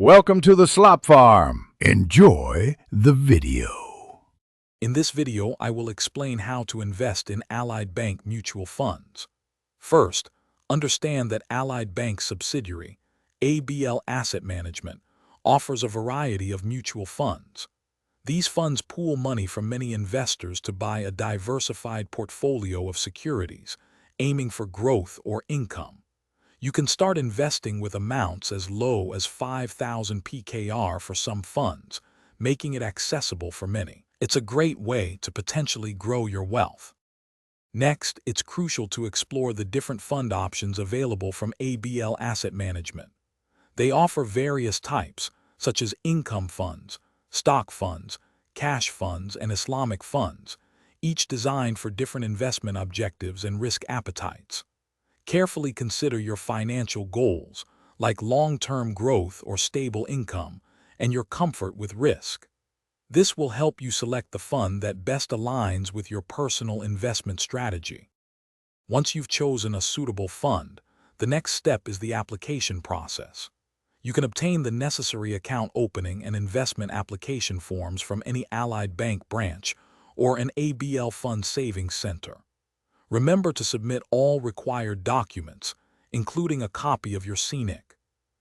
Welcome to the Slop Farm. Enjoy the video. In this video, I will explain how to invest in Allied Bank mutual funds. First, understand that Allied Bank's subsidiary, ABL Asset Management, offers a variety of mutual funds. These funds pool money from many investors to buy a diversified portfolio of securities, aiming for growth or income. You can start investing with amounts as low as 5,000 PKR for some funds, making it accessible for many. It's a great way to potentially grow your wealth. Next, it's crucial to explore the different fund options available from ABL Asset Management. They offer various types, such as income funds, stock funds, cash funds, and Islamic funds, each designed for different investment objectives and risk appetites. Carefully consider your financial goals, like long-term growth or stable income, and your comfort with risk. This will help you select the fund that best aligns with your personal investment strategy. Once you've chosen a suitable fund, the next step is the application process. You can obtain the necessary account opening and investment application forms from any Allied Bank branch or an ABL Fund Savings Center. Remember to submit all required documents, including a copy of your CNIC.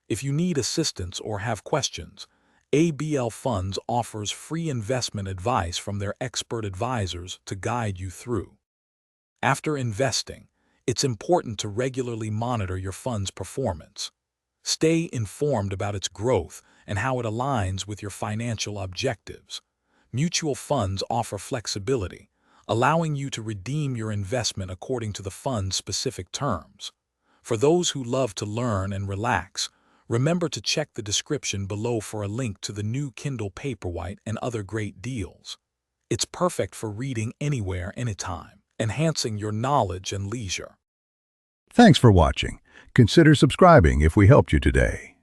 If you need assistance or have questions, ABL Funds offers free investment advice from their expert advisors to guide you through. After investing, it's important to regularly monitor your fund's performance. Stay informed about its growth and how it aligns with your financial objectives. Mutual funds offer flexibility, allowing you to redeem your investment according to the fund's specific terms. For those who love to learn and relax, remember to check the description below for a link to the new Kindle Paperwhite and other great deals. It's perfect for reading anywhere, anytime, enhancing your knowledge and leisure. Thanks for watching. Consider subscribing if we helped you today.